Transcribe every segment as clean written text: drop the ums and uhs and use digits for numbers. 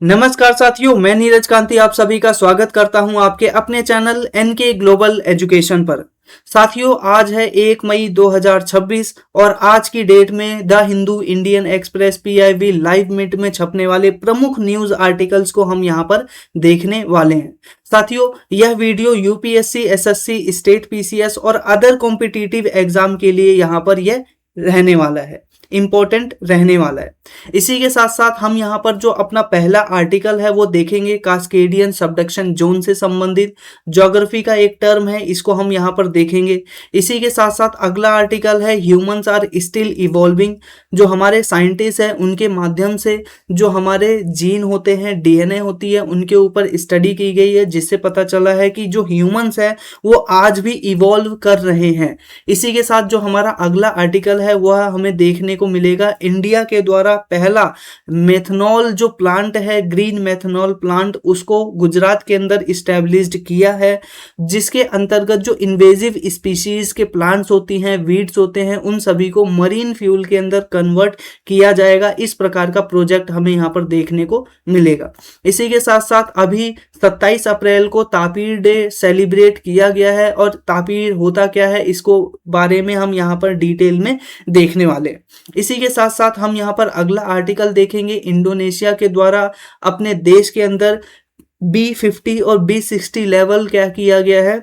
नमस्कार साथियों, मैं नीरज कांति आप सभी का स्वागत करता हूं आपके अपने चैनल एनके ग्लोबल एजुकेशन पर। साथियों, आज है 1 मई 2026 और आज की डेट में the Hindu Indian express PIB live मिट में छपने वाले प्रमुख न्यूज आर्टिकल्स को हम यहां पर देखने वाले हैं। साथियों, यह video UPSC, SSC, state PCS और अदर कॉम्पिटिटिव एग्जाम के लिए यहां पर यह रहने वाला है, इंपॉर्टेंट रहने वाला है। इसी के साथ साथ हम यहाँ पर जो अपना पहला आर्टिकल है वो देखेंगे कास्केडियन सबडक्शन जोन से संबंधित ज्योग्राफी का एक टर्म है, इसको हम यहाँ पर देखेंगे। इसी के साथ साथ अगला आर्टिकल है ह्यूमंस आर स्टिल इवॉल्विंग। जो हमारे साइंटिस्ट हैं उनके माध्यम से जो हमारे जीन होते हैं, डीएनए होती है, उनके ऊपर स्टडी की गई है, जिससे पता चला है कि जो ह्यूमंस है वो आज भी इवॉल्व कर रहे हैं। इसी के साथ जो हमारा अगला आर्टिकल है वह हमें देखने को मिलेगा इंडिया के द्वारा पहला मेथनॉल जो प्लांट है, ग्रीन मेथनॉल प्लांट, उसको गुजरात के अंदर इस्टेब्लिश्ड किया है, जिसके अंतर्गत जो इन्वेजिव स्पीशीज के प्लांट्स होती हैं, वीड्स होते हैं, उन सभी को मरीन फ्यूल के अंदर कन्वर्ट किया जाएगा। इस प्रकार का प्रोजेक्ट हमें यहाँ पर देखने को मिलेगा। इसी के साथ साथ अभी 27 अप्रैल को तापीर डे सेलिब्रेट किया गया है और तापीर होता क्या है इसको बारे में हम यहाँ पर डिटेल में देखने वाले हैं। इसी के साथ साथ हम यहाँ पर अगला आर्टिकल देखेंगे इंडोनेशिया के द्वारा अपने देश के अंदर B50 और B60 लेवल क्या किया गया है,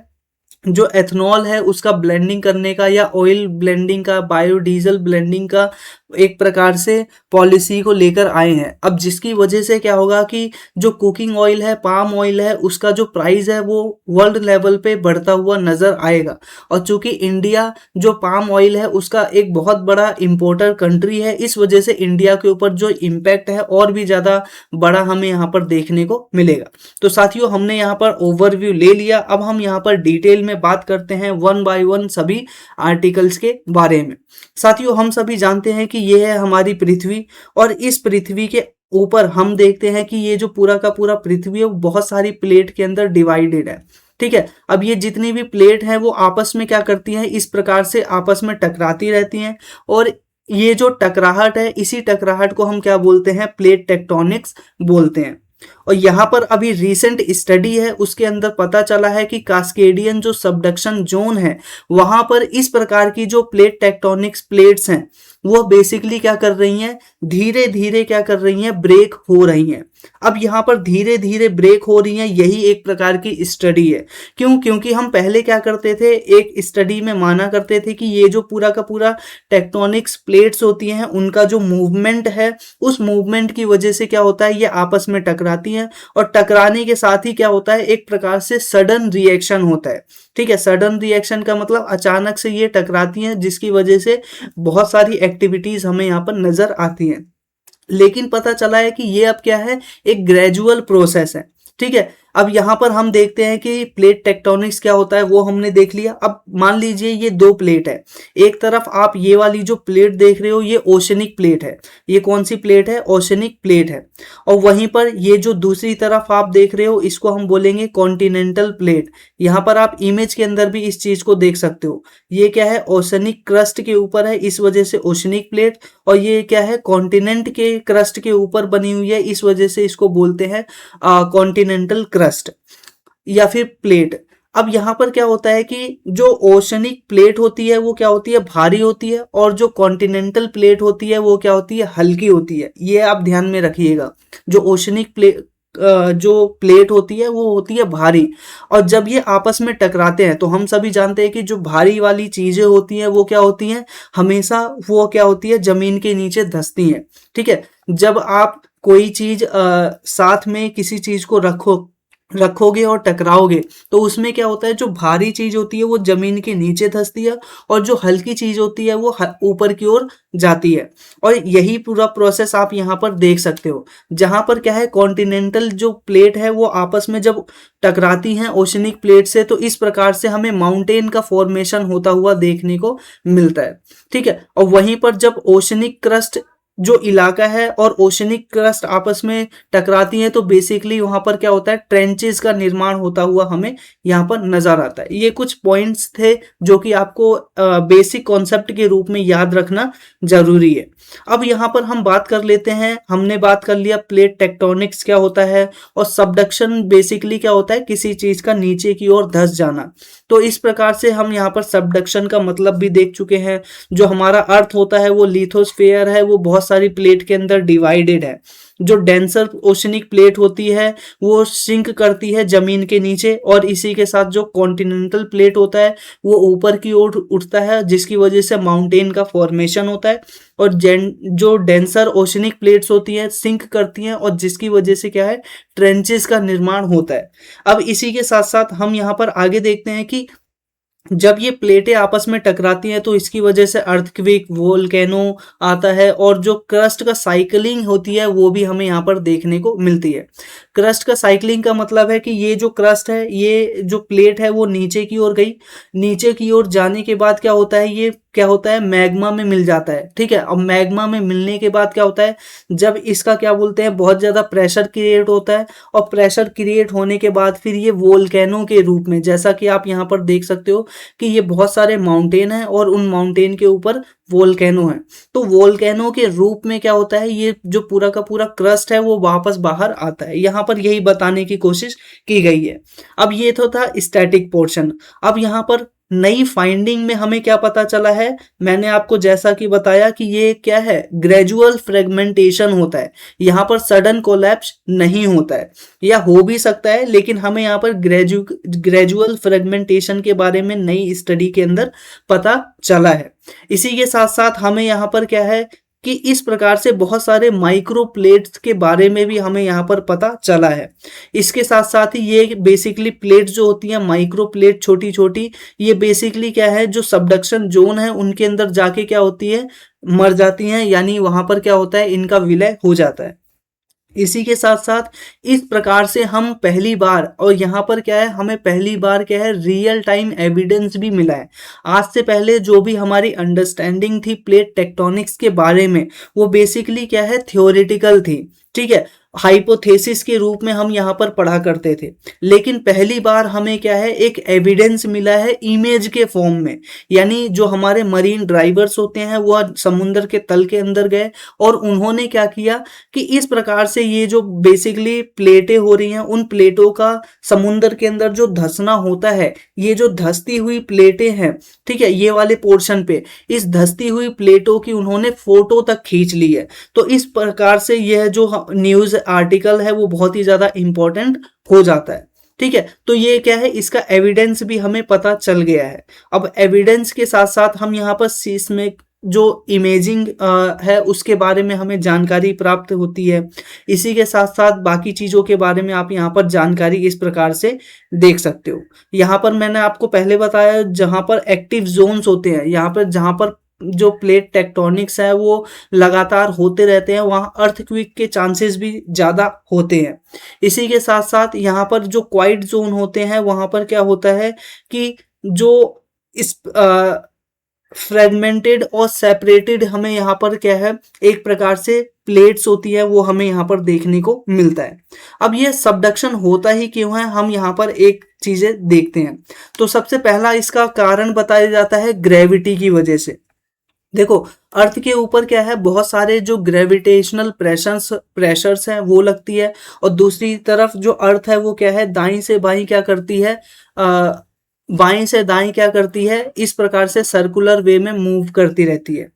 जो एथनॉल है उसका ब्लेंडिंग करने का या ऑयल ब्लेंडिंग का, बायोडीजल ब्लेंडिंग का एक प्रकार से पॉलिसी को लेकर आए हैं। अब जिसकी वजह से क्या होगा कि जो कुकिंग ऑयल है, पाम ऑयल है, उसका जो प्राइस है वो वर्ल्ड लेवल पे बढ़ता हुआ नजर आएगा। और चूंकि इंडिया जो पाम ऑयल है उसका एक बहुत बड़ा इंपोर्टर कंट्री है, इस वजह से इंडिया के ऊपर जो इम्पैक्ट है और भी ज्यादा बड़ा हमें यहाँ पर देखने को मिलेगा। तो साथियों, हमने यहाँ पर ओवरव्यू ले लिया। अब हम यहाँ पर डिटेल में बात करते हैं वन बाय वन सभी आर्टिकल्स के बारे में। साथियों, हम सभी जानते हैं कि ये है हमारी पृथ्वी और इस पृथ्वी के ऊपर हम देखते हैं कि ये जो पूरा का पूरा पृथ्वी है वो बहुत सारी प्लेट के अंदर डिवाइडेड है। ठीक है, अब ये जितनी भी प्लेट हैं वो आपस में क्या करती हैं, इस प्रकार से आपस में टकराती रहती हैं और ये जो टकराहट है, इसी टकराहट को हम क्या बोलते हैं, प्लेट टेक्टोनिक्स बोलते हैं। और यहाँ पर अभी रिसेंट स्टडी है, उसके अंदर पता चला है कि कास्केडियन जो सबडक्शन जोन है वहां पर इस प्रकार की जो प्लेट टेक्टोनिक्स प्लेट्स हैं वो बेसिकली क्या कर रही हैं, धीरे धीरे क्या कर रही हैं, ब्रेक हो रही हैं। अब यहाँ पर धीरे धीरे ब्रेक हो रही हैं, यही एक प्रकार की स्टडी है। क्यों? क्योंकि हम पहले क्या करते थे, एक स्टडी में माना करते थे कि ये जो पूरा का पूरा टेक्टोनिक्स प्लेट्स होती हैं उनका जो मूवमेंट है, उस मूवमेंट की वजह से क्या होता है, ये आपस में टकराती हैं और टकराने के साथ ही क्या होता है, एक प्रकार से सडन रिएक्शन होता है। ठीक है, सडन रिएक्शन का मतलब अचानक से ये टकराती हैं, जिसकी वजह से बहुत सारी एक्टिविटीज हमें यहाँ पर नजर आती हैं। लेकिन पता चला है कि ये अब क्या है, एक ग्रेजुअल प्रोसेस है। ठीक है, अब यहाँ पर हम देखते हैं कि प्लेट टेक्टोनिक्स क्या होता है वो हमने देख लिया। अब मान लीजिए ये दो प्लेट है, एक तरफ आप ये वाली जो प्लेट देख रहे हो ये ओशनिक प्लेट है। ये कौन सी प्लेट है? ओशनिक प्लेट है। और वहीं पर ये जो दूसरी तरफ आप देख रहे हो इसको हम बोलेंगे कॉन्टिनेंटल प्लेट। यहाँ पर आप इमेज के अंदर भी इस चीज को देख सकते हो। ये क्या है, ओशनिक क्रस्ट के ऊपर है, इस वजह से ओशनिक प्लेट। और ये क्या है, कॉन्टिनेंट के क्रस्ट के ऊपर बनी हुई है, इस वजह से इसको बोलते हैं कॉन्टिनेंटल क्रस्ट या फिर प्लेट। अब यहाँ पर क्या होता है कि जो ओशनिक प्लेट होती है वो क्या होती है, भारी होती है, और जो कॉन्टिनेंटल प्लेट होती है वो क्या होती है, हल्की होती है। ये आप ध्यान में रखिएगा। जो ओशनिक जो प्लेट होती है वो होती है भारी, और जब ये आपस में टकराते हैं तो हम सभी जानते हैं कि जो भारी वाली चीजें होती हैं वो क्या होती हैं, हमेशा वो क्या होती है, जमीन के नीचे धंसती हैं। ठीक है, जब आप कोई चीज साथ में किसी चीज को रखोगे और टकराओगे तो उसमें क्या होता है, जो भारी चीज होती है वो जमीन के नीचे धंसती है और जो हल्की चीज होती है वो ऊपर की ओर जाती है। और यही पूरा प्रोसेस आप यहाँ पर देख सकते हो, जहां पर क्या है, कॉन्टिनेंटल जो प्लेट है वो आपस में जब टकराती हैं ओशनिक प्लेट से तो इस प्रकार से हमें माउंटेन का फॉर्मेशन होता हुआ देखने को मिलता है। ठीक है, और वहीं पर जब ओशनिक क्रस्ट जो इलाका है और ओशनिक क्रस्ट आपस में टकराती हैं तो बेसिकली वहां पर क्या होता है, ट्रेंचेस का निर्माण होता हुआ हमें यहाँ पर नजर आता है। ये कुछ पॉइंट्स थे जो कि आपको बेसिक कॉन्सेप्ट के रूप में याद रखना जरूरी है। अब यहाँ पर हम बात कर लेते हैं, हमने बात कर लिया प्लेट टेक्टोनिक्स क्या होता है और सबडक्शन बेसिकली क्या होता है, किसी चीज का नीचे की ओर धंस जाना। तो इस प्रकार से हम यहाँ पर सबडक्शन का मतलब भी देख चुके हैं। जो हमारा अर्थ होता है वो लिथोस्फेयर है, वो बहुत सारी प्लेट के अंदर डिवाइडेड है। जो डेंसर ओशनिक प्लेट होती है वो सिंक करती है जमीन के नीचे, और इसी के साथ जो कॉन्टिनेंटल प्लेट होता है वो ऊपर की ओर उठता है, जिसकी वजह से माउंटेन का फॉर्मेशन होता है। और जो डेंसर ओशनिक प्लेट्स होती हैं सिंक करती हैं, और जिसकी वजह से क्या है, ट्रेंचेस का निर्माण होता है। अब इसी के साथ साथ हम यहाँ पर आगे देखते हैं कि जब ये प्लेटें आपस में टकराती हैं तो इसकी वजह से अर्थक्वेक, वोल्केनो आता है, और जो क्रस्ट का साइकिलिंग होती है वो भी हमें यहाँ पर देखने को मिलती है। क्रस्ट का साइकिलिंग का मतलब है कि ये जो क्रस्ट है, ये जो प्लेट है वो नीचे की ओर गई, नीचे की ओर जाने के बाद क्या होता है, ये क्या होता है, मैग्मा में मिल जाता है। ठीक है, अब मैग्मा में मिलने के बाद क्या होता है, जब इसका क्या बोलते हैं, बहुत ज्यादा प्रेशर क्रिएट होता है, और प्रेशर क्रिएट होने के बाद फिर ये वोल्केनो के रूप में, जैसा कि आप यहाँ पर देख सकते हो कि ये बहुत सारे माउंटेन हैं और उन माउंटेन के ऊपर वोल्केनो है, तो वोल्केनो के रूप में क्या होता है, ये जो पूरा का पूरा क्रस्ट है वो वापस बाहर आता है। यहाँ पर यही बताने की कोशिश की गई है। अब ये तो था स्टैटिक पोर्शन। अब यहाँ पर नई फाइंडिंग में हमें क्या पता चला है, मैंने आपको जैसा कि बताया कि ये क्या है, ग्रेजुअल फ्रेगमेंटेशन होता है। यहाँ पर सडन कोलैप्स नहीं होता है, या हो भी सकता है, लेकिन हमें यहाँ पर ग्रेजुअल फ्रेगमेंटेशन के बारे में नई स्टडी के अंदर पता चला है। इसी के साथ साथ हमें यहाँ पर क्या है कि इस प्रकार से बहुत सारे माइक्रो प्लेट्स के बारे में भी हमें यहाँ पर पता चला है। इसके साथ साथ ही ये बेसिकली प्लेट्स जो होती हैं, माइक्रो प्लेट छोटी छोटी, ये बेसिकली क्या है, जो सबडक्शन जोन है उनके अंदर जाके क्या होती है, मर जाती हैं, यानी वहां पर क्या होता है, इनका विलय हो जाता है। इसी के साथ साथ इस प्रकार से हम पहली बार, और यहाँ पर क्या है, हमें पहली बार क्या है, रियल टाइम एविडेंस भी मिला है। आज से पहले जो भी हमारी अंडरस्टैंडिंग थी प्लेट टेक्टोनिक्स के बारे में, वो बेसिकली क्या है, थ्योरेटिकल थी। ठीक है, हाइपोथेसिस के रूप में हम यहाँ पर पढ़ा करते थे, लेकिन पहली बार हमें क्या है, एक एविडेंस मिला है इमेज के फॉर्म में। यानी जो हमारे मरीन ड्राइवर्स होते हैं वो समुद्र के तल के अंदर गए, और उन्होंने क्या किया कि इस प्रकार से ये जो बेसिकली प्लेटें हो रही हैं, उन प्लेटों का समुद्र के अंदर जो धंसना होता है, ये जो धंसती हुई प्लेटें हैं, ठीक है, ये वाले पोर्शन पे इस धंसती हुई प्लेटों की उन्होंने फोटो तक खींच ली है। तो इस प्रकार से यह जो न्यूज आर्टिकल है वो बहुत ही ज्यादा इंपॉर्टेंट हो जाता है। ठीक है, तो ये क्या है, इसका एविडेंस भी हमें पता चल गया है। अब एविडेंस के साथ साथ हम यहाँ पर सीस्मिक जो इमेजिंग है उसके बारे में हमें जानकारी प्राप्त होती है। इसी के साथ साथ बाकी चीजों के बारे में आप यहाँ पर जानकारी इस प्रकार से देख सकते हो। यहाँ पर मैंने आपको पहले बताया, जहाँ पर एक्टिव जोन्स होते हैं, यहाँ पर जहाँ पर जो प्लेट टेक्टोनिक्स है वो लगातार होते रहते हैं, वहाँ अर्थक्वेक के चांसेस भी ज़्यादा होते हैं। इसी के साथ साथ यहाँ पर जो क्वाइट जोन होते हैं, वहाँ पर क्या होता है कि जो इस फ्रेगमेंटेड और सेपरेटेड हमें यहाँ पर क्या है, एक प्रकार से प्लेट्स होती है, वो हमें यहाँ पर देखने को मिलता है। अब ये सबडक्शन होता ही क्यों है, हम यहाँ पर एक चीजें देखते हैं। तो सबसे पहला इसका कारण बताया जाता है ग्रेविटी की वजह से। देखो, अर्थ के ऊपर क्या है, बहुत सारे जो ग्रेविटेशनल प्रेशर्स हैं वो लगती है, और दूसरी तरफ जो अर्थ है वो क्या है, दाईं से बाईं क्या करती है, बाएं से दाएं क्या करती है, इस प्रकार से सर्कुलर वे में मूव करती रहती है।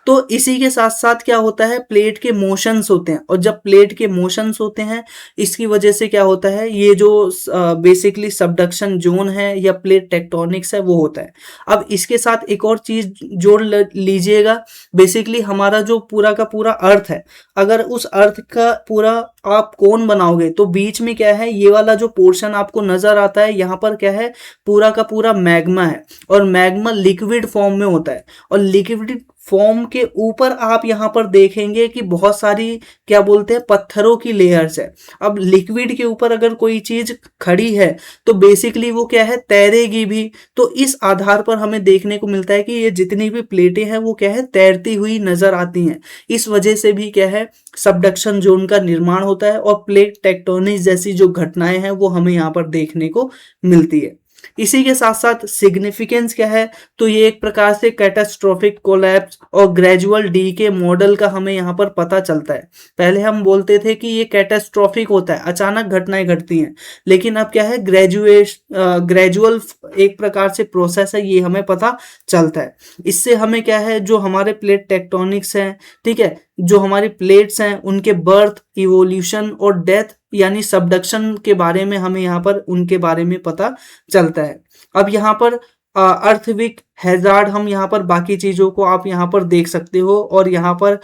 तो इसी के साथ साथ क्या होता है, प्लेट के मोशंस होते हैं, और जब प्लेट के मोशंस होते हैं इसकी वजह से क्या होता है, ये जो बेसिकली सबडक्शन जोन है या प्लेट टेक्टोनिक्स है वो होता है। अब इसके साथ एक और चीज जोड़ लीजिएगा, बेसिकली हमारा जो पूरा का पूरा अर्थ है, अगर उस अर्थ का पूरा आप कोन बनाओगे तो बीच में क्या है, ये वाला जो पोर्शन आपको नजर आता है, यहाँ पर क्या है, पूरा का पूरा मैग्मा है, और मैग्मा लिक्विड फॉर्म में होता है, और लिक्विड फॉर्म के ऊपर आप यहाँ पर देखेंगे कि बहुत सारी क्या बोलते हैं पत्थरों की लेयर्स है। अब लिक्विड के ऊपर अगर कोई चीज खड़ी है तो बेसिकली वो क्या है, तैरेगी भी। तो इस आधार पर हमें देखने को मिलता है कि ये जितनी भी प्लेटें हैं वो क्या है, तैरती हुई नजर आती हैं। इस वजह से भी क्या है, सबडक्शन जोन का निर्माण होता है और प्लेट टेक्टोनिक्स जैसी जो घटनाएं हैं वो हमें यहाँ पर देखने को मिलती है। इसी के साथ साथ सिग्निफिकेंस क्या है, तो ये एक प्रकार से कैटास्ट्रोफिक कोलैप्स और ग्रेजुअल डीके मॉडल का हमें यहाँ पर पता चलता है। पहले हम बोलते थे कि ये कैटास्ट्रोफिक होता है, अचानक घटनाएं घटती हैं, लेकिन अब क्या है, ग्रेजुअल एक प्रकार से प्रोसेस है, ये हमें पता चलता है। इससे हमें क्या है, जो हमारे प्लेट टेक्टोनिक्स हैं, ठीक है, जो हमारी प्लेट्स हैं उनके बर्थ, इवोल्यूशन और डेथ यानी सबडक्शन के बारे में हमें यहाँ पर उनके बारे में पता चलता है। अब यहाँ पर अर्थविक हैजार्ड, हम यहाँ पर बाकी चीजों को आप यहाँ पर देख सकते हो और यहाँ पर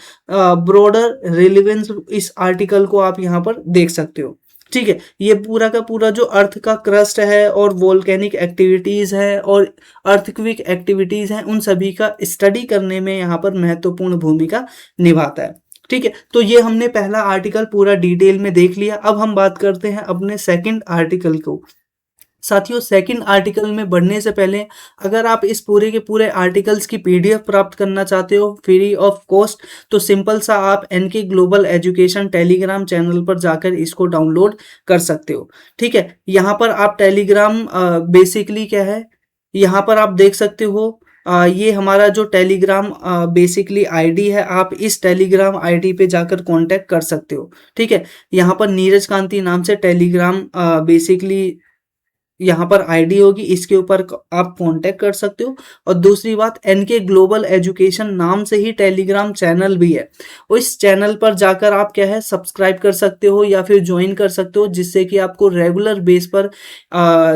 ब्रॉडर रिलेवेंस इस आर्टिकल को आप यहाँ पर देख सकते हो। ठीक है, ये पूरा का पूरा जो अर्थ का क्रस्ट है और वोल्केनिक एक्टिविटीज है और अर्थक्विक एक्टिविटीज हैं, उन सभी का स्टडी करने में यहाँ पर महत्वपूर्ण भूमिका निभाता है। ठीक है, तो ये हमने पहला आर्टिकल पूरा डिटेल में देख लिया। अब हम बात करते हैं अपने सेकंड आर्टिकल को। साथियों, सेकंड आर्टिकल में बढ़ने से पहले अगर आप इस पूरे के पूरे आर्टिकल्स की पीडीएफ प्राप्त करना चाहते हो फ्री ऑफ कॉस्ट, तो सिंपल सा आप NK global education Telegram channel पर जाकर इसको डाउनलोड कर सकते हो। ठीक है, यहाँ पर आप टेलीग्राम बेसिकली क्या है, यहाँ पर आप देख सकते हो ये हमारा जो टेलीग्राम बेसिकली आईडी है, आप इस टेलीग्राम आईडी पे जाकर कांटेक्ट कर सकते हो। ठीक है, यहाँ पर नीरज कांति नाम से टेलीग्राम बेसिकली यहाँ पर आईडी होगी, इसके ऊपर आप कांटेक्ट कर सकते हो। और दूसरी बात, एनके ग्लोबल एजुकेशन नाम से ही टेलीग्राम चैनल भी है, और इस चैनल पर जाकर आप क्या है, सब्सक्राइब कर सकते हो या फिर ज्वाइन कर सकते हो, जिससे कि आपको रेगुलर बेस पर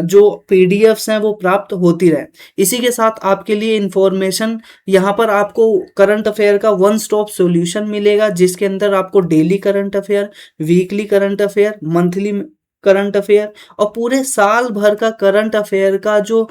जो पीडीएफ्स हैं वो प्राप्त होती रहे। इसी के साथ आपके लिए इंफॉर्मेशन, यहाँ पर आपको करंट अफेयर का वन स्टॉप सॉल्यूशन मिलेगा, जिसके अंदर आपको daily current affair, weekly current affair, monthly current affair और पूरे साल भर का करंट अफेयर का जो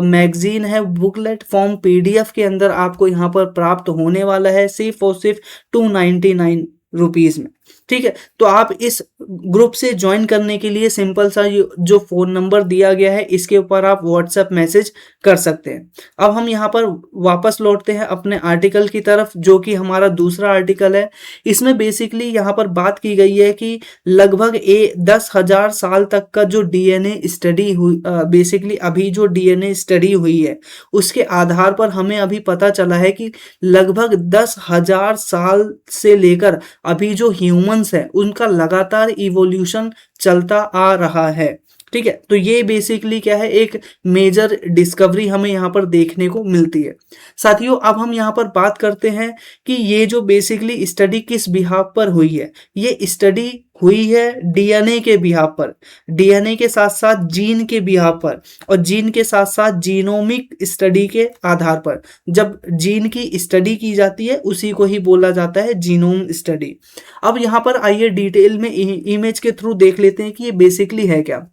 मैगजीन है, बुकलेट फॉर्म पीडीएफ के अंदर आपको यहाँ पर प्राप्त होने वाला है, सिर्फ और सिर्फ 299 रुपीज में। ठीक है, तो आप इस ग्रुप से ज्वाइन करने के लिए सिंपल सा जो फोन नंबर दिया गया है इसके ऊपर आप व्हाट्सएप मैसेज कर सकते हैं। अब हम यहाँ पर वापस लौटते हैं अपने आर्टिकल की तरफ, जो कि हमारा दूसरा आर्टिकल है। इसमें बेसिकली यहाँ पर बात की गई है कि लगभग 10,000 साल तक का जो डीएनए स्टडी हुई, बेसिकली अभी जो डीएनए स्टडी हुई है उसके आधार पर हमें अभी पता चला है कि लगभग 10,000 साल से लेकर अभी जो ह्यूमंस है उनका लगातार इवोल्यूशन चलता आ रहा है। ठीक है, तो ये बेसिकली क्या है, एक मेजर डिस्कवरी हमें यहाँ पर देखने को मिलती है। साथियों, अब हम यहाँ पर बात करते हैं कि ये जो बेसिकली स्टडी किस बिहाफ पर हुई है। ये स्टडी हुई है डीएनए के बिहाफ पर, डीएनए के साथ साथ जीन के बिहाफ पर, और जीन के साथ साथ जीनोमिक स्टडी के आधार पर। जब जीन की स्टडी की जाती है उसी को ही बोला जाता है जीनोम स्टडी। अब यहाँ पर आइए डिटेल में इमेज के थ्रू देख लेते हैं कि ये बेसिकली है क्या।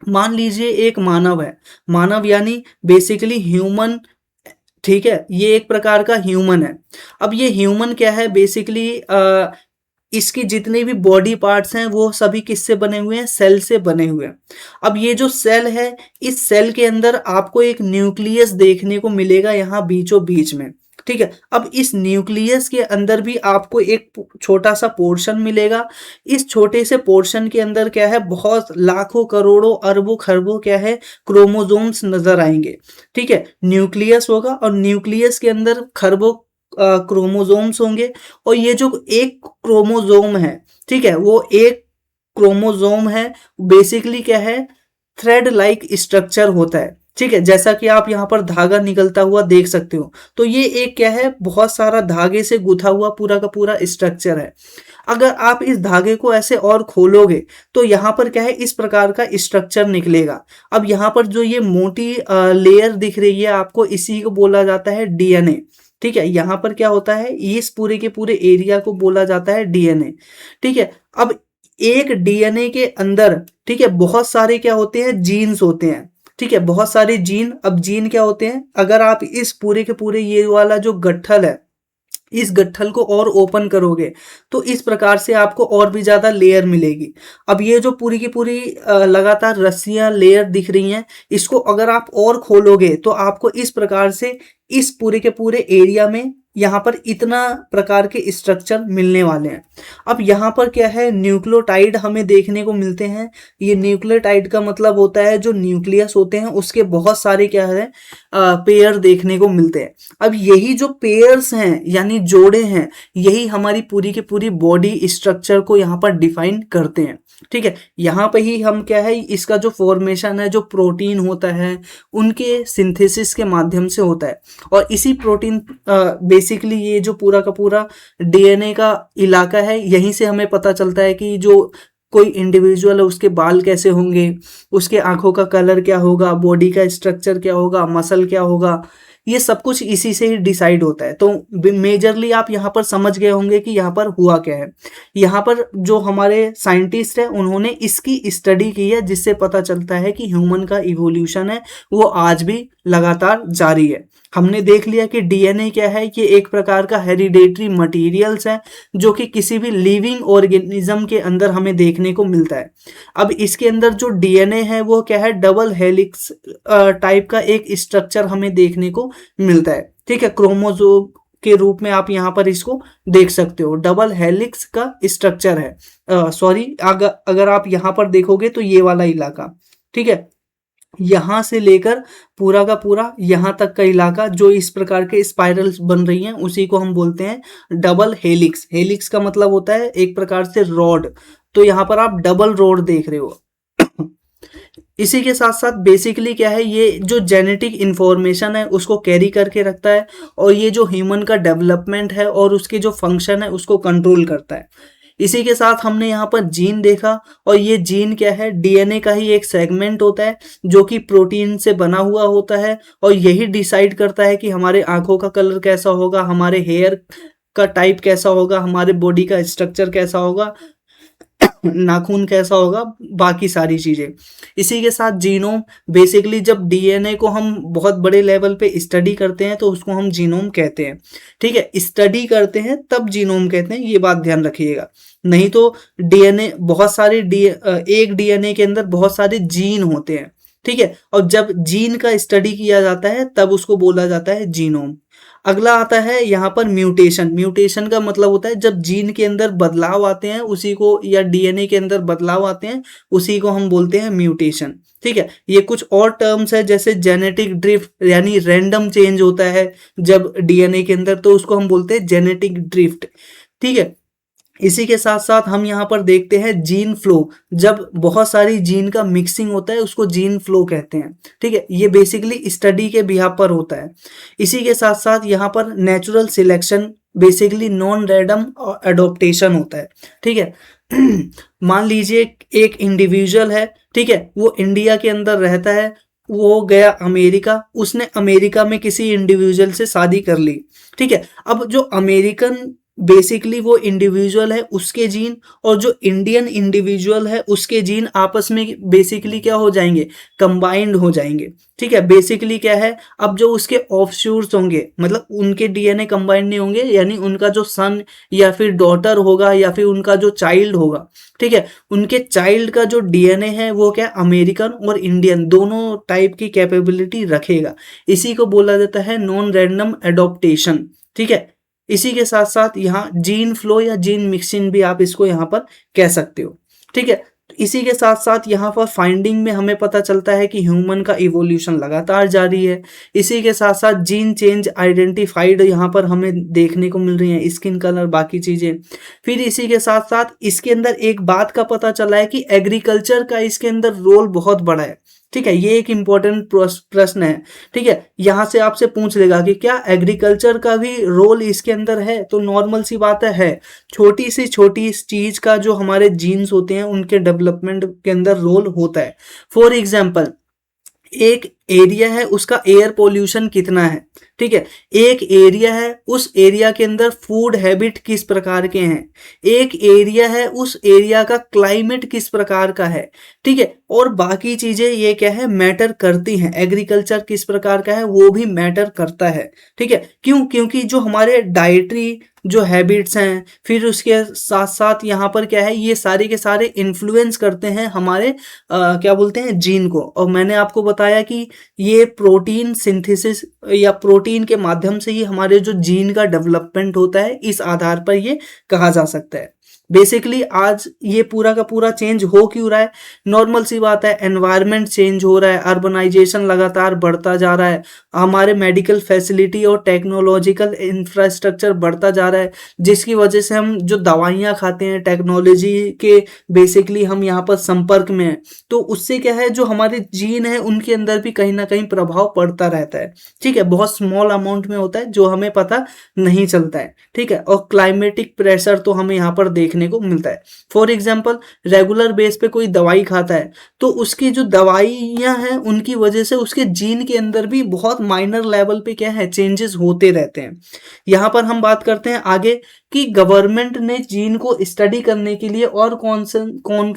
मान लीजिए एक मानव है, मानव यानी बेसिकली ह्यूमन। ठीक है, ये एक प्रकार का ह्यूमन है। अब ये ह्यूमन क्या है, बेसिकली इसकी जितने भी बॉडी पार्ट्स हैं वो सभी किससे बने हुए हैं, सेल से बने हुए हैं। अब ये जो सेल है, इस सेल के अंदर आपको एक न्यूक्लियस देखने को मिलेगा यहाँ बीचों बीच में। ठीक है, अब इस न्यूक्लियस के अंदर भी आपको एक छोटा सा पोर्शन मिलेगा। इस छोटे से पोर्शन के अंदर क्या है, बहुत लाखों करोड़ों अरबों खरबों क्या है, क्रोमोसोम्स नजर आएंगे। ठीक है, न्यूक्लियस होगा और न्यूक्लियस के अंदर खरबों क्रोमोसोम्स होंगे, और ये जो एक क्रोमोसोम है, ठीक है, वो एक क्रोमोसोम है बेसिकली क्या है, थ्रेड लाइक स्ट्रक्चर होता है। ठीक है, जैसा कि आप यहाँ पर धागा निकलता हुआ देख सकते हो, तो ये एक क्या है, बहुत सारा धागे से गुथा हुआ पूरा का पूरा स्ट्रक्चर है। अगर आप इस धागे को ऐसे और खोलोगे तो यहाँ पर क्या है, इस प्रकार का स्ट्रक्चर निकलेगा। अब यहाँ पर जो ये मोटी लेयर दिख रही है आपको, इसी को बोला जाता है डीएनए। ठीक है, यहाँ पर क्या होता है, इस पूरे के पूरे एरिया को बोला जाता है डीएनए। ठीक है, अब एक डीएनए के अंदर, ठीक है, बहुत सारे क्या होते हैं, जीन्स होते हैं। ठीक है, बहुत सारे जीन। अब जीन क्या होते हैं, अगर आप इस पूरे के पूरे ये वाला जो गट्ठल है, इस गट्ठल को और ओपन करोगे तो इस प्रकार से आपको और भी ज़्यादा लेयर मिलेगी। अब ये जो पूरी की पूरी लगातार रस्सियाँ लेयर दिख रही हैं, इसको अगर आप और खोलोगे तो आपको इस प्रकार से इस पूरे के पूरे एरिया में यहाँ पर इतना प्रकार के स्ट्रक्चर मिलने वाले हैं। अब यहाँ पर क्या है, न्यूक्लियोटाइड हमें देखने को मिलते हैं। ये न्यूक्लियोटाइड का मतलब होता है जो न्यूक्लियस होते हैं उसके बहुत सारे क्या है पेयर देखने को मिलते हैं। अब यही जो पेयर्स हैं यानी जोड़े हैं, यही हमारी पूरी की पूरी बॉडी स्ट्रक्चर को यहाँ पर डिफाइन करते हैं। ठीक है, यहाँ पे ही हम क्या है, इसका जो फॉर्मेशन है, जो प्रोटीन होता है उनके सिंथेसिस के माध्यम से होता है। और इसी प्रोटीन बेसिकली ये जो पूरा का पूरा डीएनए का इलाका है, यहीं से हमें पता चलता है कि जो कोई इंडिविजुअल है उसके बाल कैसे होंगे, उसके आंखों का कलर क्या होगा, बॉडी का स्ट्रक्चर क्या होगा, मसल क्या होगा, ये सब कुछ इसी से ही डिसाइड होता है। तो मेजरली आप यहाँ पर समझ गए होंगे कि यहाँ पर हुआ क्या है। यहाँ पर जो हमारे साइंटिस्ट हैं उन्होंने इसकी स्टडी की है, जिससे पता चलता है कि ह्यूमन का इवोल्यूशन है वो आज भी लगातार जारी है। हमने देख लिया कि डीएनए क्या है, ये एक प्रकार का हेरिडेटरी मटेरियल्स है जो कि किसी भी लिविंग ऑर्गेनिज्म के अंदर हमें देखने को मिलता है। अब इसके अंदर जो डीएनए है वो क्या है, डबल हेलिक्स टाइप का एक स्ट्रक्चर हमें देखने को मिलता है। ठीक है, क्रोमोसोम के रूप में आप यहाँ पर इसको देख सकते हो, डबल हेलिक्स का स्ट्रक्चर है। सॉरी, अगर आप यहाँ पर देखोगे तो ये वाला इलाका, ठीक है, यहाँ से लेकर पूरा का पूरा यहाँ तक का इलाका जो इस प्रकार के स्पाइरल्स बन रही हैं उसी को हम बोलते हैं डबल हेलिक्स। हेलिक्स का मतलब होता है एक प्रकार से रॉड, तो यहाँ पर आप डबल रॉड देख रहे हो। इसी के साथ साथ बेसिकली क्या है, ये जो जेनेटिक इंफॉर्मेशन है उसको कैरी करके रखता है और ये जो ह्यूमन का डेवलपमेंट है और उसके जो फंक्शन है उसको कंट्रोल करता है। इसी के साथ हमने यहाँ पर जीन देखा, और ये जीन क्या है, डीएनए का ही एक सेगमेंट होता है जो कि प्रोटीन से बना हुआ होता है और यही डिसाइड करता है कि हमारे आंखों का कलर कैसा होगा, हमारे हेयर का टाइप कैसा होगा, हमारे बॉडी का स्ट्रक्चर कैसा होगा, नाखून कैसा होगा, बाकी सारी चीजें। इसी के साथ जीनोम, बेसिकली जब डीएनए को हम बहुत बड़े लेवल पे स्टडी करते हैं तो उसको हम जीनोम कहते हैं। ठीक है, स्टडी करते हैं तब जीनोम कहते हैं, ये बात ध्यान रखिएगा। नहीं तो डीएनए बहुत सारे एक डीएनए के अंदर बहुत सारे जीन होते हैं। ठीक है, और जब जीन का स्टडी किया जाता है तब उसको बोला जाता है जीनोम। अगला आता है यहाँ पर म्यूटेशन। म्यूटेशन का मतलब होता है जब जीन के अंदर बदलाव आते हैं उसी को, या डीएनए के अंदर बदलाव आते हैं उसी को हम बोलते हैं म्यूटेशन। ठीक है, ये कुछ और टर्म्स है जैसे जेनेटिक ड्रिफ्ट, यानी रैंडम चेंज होता है जब डीएनए के अंदर, तो उसको हम बोलते हैं जेनेटिक ड्रिफ्ट। ठीक है, इसी के साथ साथ हम यहाँ पर देखते हैं जीन फ्लो, जब बहुत सारी जीन का मिक्सिंग होता है उसको जीन फ्लो कहते हैं। ठीक है, ये बेसिकली स्टडी के बिहाफ पर होता है। इसी के साथ साथ यहाँ पर natural selection, basically non random adaptation होता है। ठीक है, मान लीजिए एक इंडिविजुअल है, ठीक है, वो इंडिया के अंदर रहता है, वो गया अमेरिका, उसने अमेरिका में किसी इंडिविजुअल से शादी कर ली। ठीक है, अब जो अमेरिकन बेसिकली वो इंडिविजुअल है उसके जीन और जो इंडियन इंडिविजुअल है उसके जीन आपस में बेसिकली क्या हो जाएंगे, कंबाइंड हो जाएंगे। ठीक है, बेसिकली क्या है, अब जो उसके ऑफशूट्स होंगे, मतलब उनके डीएनए कंबाइंड नहीं होंगे, यानी उनका जो सन या फिर डॉटर होगा या फिर उनका जो चाइल्ड होगा, ठीक है, उनके चाइल्ड का जो डीएनए है वो क्या अमेरिकन और इंडियन दोनों टाइप की कैपेबिलिटी रखेगा। इसी को बोला जाता है नॉन रैंडम एडॉप्टेशन। ठीक है, इसी के साथ साथ यहाँ जीन फ्लो या जीन मिक्सिंग भी आप इसको यहाँ पर कह सकते हो। ठीक है, तो इसी के साथ साथ यहाँ पर फाइंडिंग में हमें पता चलता है कि ह्यूमन का इवोल्यूशन लगातार जारी है। इसी के साथ साथ जीन चेंज आइडेंटिफाइड यहाँ पर हमें देखने को मिल रही है, स्किन कलर बाकी चीजें। फिर इसी के साथ साथ इसके अंदर एक बात का पता चला है कि एग्रीकल्चर का इसके अंदर रोल बहुत बड़ा है। ठीक है, ये एक इंपॉर्टेंट प्रश्न है। ठीक है, यहाँ से आपसे पूछ लेगा कि क्या एग्रीकल्चर का भी रोल इसके अंदर है, तो नॉर्मल सी बात है। छोटी सी छोटी इस चीज का जो हमारे जीन्स होते हैं उनके डेवलपमेंट के अंदर रोल होता है। फॉर एग्जाम्पल, एक एरिया है उसका एयर पोल्यूशन कितना है, ठीक है। एक एरिया है, उस एरिया के अंदर फूड हैबिट किस प्रकार के हैं, एक एरिया है, उस एरिया का क्लाइमेट किस प्रकार का है, ठीक है। और बाकी चीजें ये क्या है, मैटर करती हैं। एग्रीकल्चर किस प्रकार का है वो भी मैटर करता है, ठीक है। क्यों? क्योंकि जो हमारे डाइटरी जो हैबिट्स हैं, फिर उसके साथ साथ यहाँ पर क्या है, ये सारे के सारे इन्फ्लुएंस करते हैं हमारे क्या बोलते हैं, जीन को। और मैंने आपको बताया कि ये प्रोटीन सिंथेसिस या प्रोटीन के माध्यम से ही हमारे जो जीन का डेवलपमेंट होता है, इस आधार पर ये कहा जा सकता है। बेसिकली आज ये पूरा का पूरा चेंज हो क्यों रहा है? नॉर्मल सी बात है, एनवायरनमेंट चेंज हो रहा है, अर्बनाइजेशन लगातार बढ़ता जा रहा है, हमारे मेडिकल फैसिलिटी और टेक्नोलॉजिकल इंफ्रास्ट्रक्चर बढ़ता जा रहा है, जिसकी वजह से हम जो दवाइयाँ खाते हैं टेक्नोलॉजी के बेसिकली हम यहाँ पर संपर्क में हैं, तो उससे क्या है, जो हमारे जीन है उनके अंदर भी कहीं ना कहीं प्रभाव पड़ता रहता है, ठीक है। बहुत स्मॉल अमाउंट में होता है जो हमें पता नहीं चलता है, ठीक है। और क्लाइमेटिक प्रेशर तो हमें यहाँ पर देखने को मिलता है। फॉर एग्जाम्पल, रेगुलर बेस पे कोई दवाई खाता है तो उसकी जो दवाइयाँ हैं उनकी वजह से उसके जीन के अंदर भी बहुत माइनर लेवल पे क्या है, चेंजेस होते रहते हैं। यहाँ पर हम बात करते हैं आगे कि गवर्नमेंट ने जीन को स्टडी करने के लिए और कौन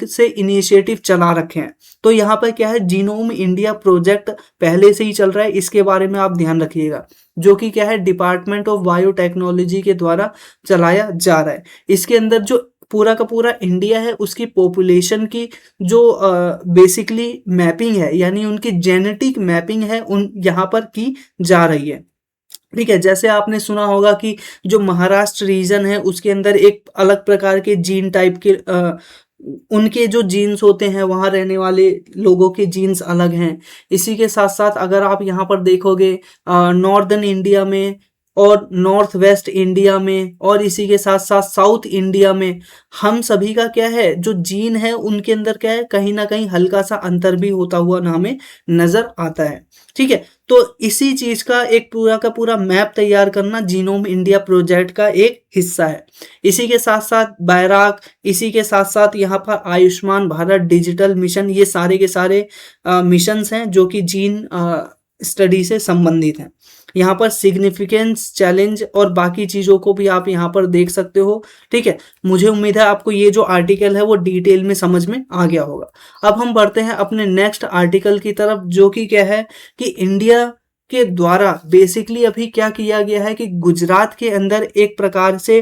से इनिशिएटिव चला रखे हैं। तो यहाँ पर क्या है, जीनोम इंडिया प्रोजेक्ट पहले से ही चल रहा है, इसके बारे में आप ध्यान रखिएगा, जो कि क्या है, डिपार्टमेंट ऑफ बायोटेक्नोलॉजी के द्वारा चलाया जा रहा है। इसके अंदर जो पूरा का पूरा इंडिया है उसकी पॉपुलेशन की जो बेसिकली मैपिंग है, यानी उनकी जेनेटिक मैपिंग है, उन यहाँ पर की जा रही है, ठीक है। जैसे आपने सुना होगा कि जो महाराष्ट्र रीजन है उसके अंदर एक अलग प्रकार के जीन टाइप के उनके जो जीन्स होते हैं, वहाँ रहने वाले लोगों के जीन्स अलग हैं। इसी के साथ साथ अगर आप यहाँ पर देखोगे नॉर्दर्न इंडिया में और नॉर्थ वेस्ट इंडिया में और इसी के साथ साथ साउथ इंडिया में, हम सभी का क्या है, जो जीन है उनके अंदर क्या है, कहीं ना कहीं हल्का सा अंतर भी होता हुआ हमें नजर आता है, ठीक है। तो इसी चीज का एक पूरा का पूरा मैप तैयार करना जीनोम इंडिया प्रोजेक्ट का एक हिस्सा है। इसी के साथ साथ बैराक, इसी के साथ साथ यहाँ पर आयुष्मान भारत डिजिटल मिशन, ये सारे के सारे मिशंस हैं जो कि जीन स्टडी से संबंधित हैं। यहाँ पर सिग्निफिकेंस, चैलेंज और बाकी चीज़ों को भी आप यहाँ पर देख सकते हो, ठीक है। मुझे उम्मीद है आपको ये जो आर्टिकल है वो डिटेल में समझ में आ गया होगा। अब हम बढ़ते हैं अपने नेक्स्ट आर्टिकल की तरफ, जो कि क्या है कि इंडिया के द्वारा बेसिकली अभी क्या किया गया है कि गुजरात के अंदर एक प्रकार से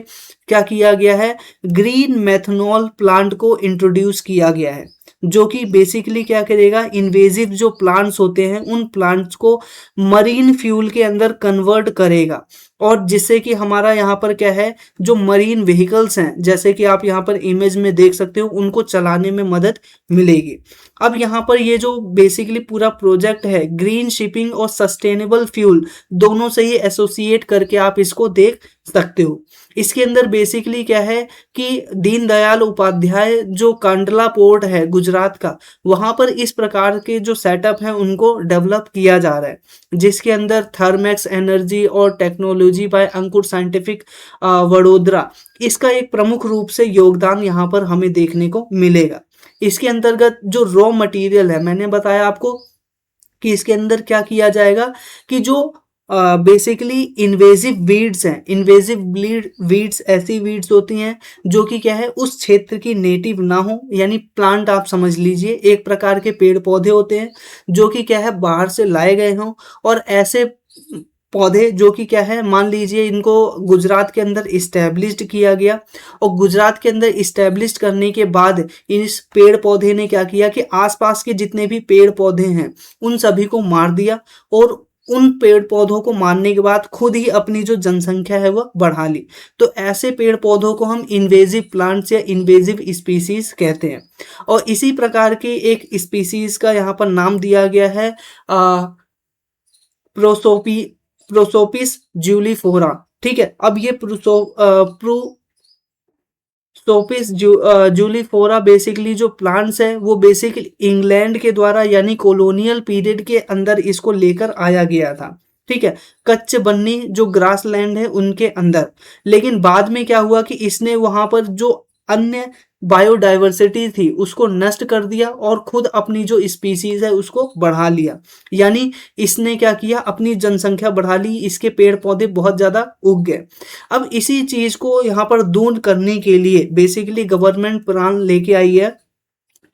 क्या किया गया है, ग्रीन मेथनॉल प्लांट को इंट्रोड्यूस किया गया है, जो कि बेसिकली क्या करेगा, इन्वेजिव जो प्लांट्स होते हैं उन प्लांट्स को मरीन फ्यूल के अंदर कन्वर्ट करेगा, और जिससे कि हमारा यहाँ पर क्या है, जो मरीन व्हीकल्स हैं, जैसे कि आप यहाँ पर इमेज में देख सकते हो, उनको चलाने में मदद मिलेगी। अब यहाँ पर ये जो बेसिकली पूरा प्रोजेक्ट है, ग्रीन शिपिंग और सस्टेनेबल फ्यूल दोनों से ही एसोसिएट करके आप इसको देख सकते हो। इसके अंदर बेसिकली क्या है कि दीनदयाल उपाध्याय जो कांडला पोर्ट है गुजरात का, वहां पर इस प्रकार के जो सेटअप है उनको डेवलप किया जा रहा है, जिसके अंदर थर्मैक्स एनर्जी और technology by Ankur scientific Vadodara, इसका एक प्रमुख रूप से योगदान यहाँ पर हमें देखने को मिलेगा। इसके अंतर्गत जो रॉ मटेरियल है, मैंने बताया आपको कि इसके अंदर क्या किया जाएगा कि जो बेसिकली इन्वेजिव वीड्स हैं, इन्वेजिव वीड्स ऐसी वीड्स होती हैं जो कि क्या है, उस क्षेत्र की नेटिव ना हो, यानी प्लांट आप समझ लीजिए, एक प्रकार के पेड़ पौधे होते हैं जो कि क्या है, बाहर से लाए गए हों, और ऐसे पौधे जो कि क्या है, मान लीजिए इनको गुजरात के अंदर इस्टेब्लिश्ड किया गया, और गुजरात के अंदर इस्टेब्लिश्ड करने के बाद इस पेड़ पौधे ने क्या किया कि आसपास के जितने भी पेड़ पौधे हैं उन सभी को मार दिया, और उन पेड़ पौधों को मारने के बाद खुद ही अपनी जो जनसंख्या है वह बढ़ा ली। तो ऐसे पेड़ पौधों को हम इन्वेजिव प्लांट्स या इन्वेजिव स्पीसीज कहते हैं। और इसी प्रकार की एक स्पीसीज का यहाँ पर नाम दिया गया है प्रोसोपिस जूलीफोरा, ठीक है। अब ये प्रोसोपिस जूलीफोरा बेसिकली जो प्लांट्स है वो बेसिकली इंग्लैंड के द्वारा यानी कॉलोनियल पीरियड के अंदर इसको लेकर आया गया था, ठीक है, कच्छ बन्नी जो ग्रास लैंड है उनके अंदर। लेकिन बाद में क्या हुआ कि इसने वहां पर जो अन्य बायोडाइवर्सिटी थी उसको नष्ट कर दिया और खुद अपनी जो स्पीसीज है उसको बढ़ा लिया। यानी इसने क्या किया, अपनी जनसंख्या बढ़ा ली, इसके पेड़ पौधे बहुत ज्यादा उग गए। अब इसी चीज को यहाँ पर दूर करने के लिए बेसिकली गवर्नमेंट प्लान लेके आई है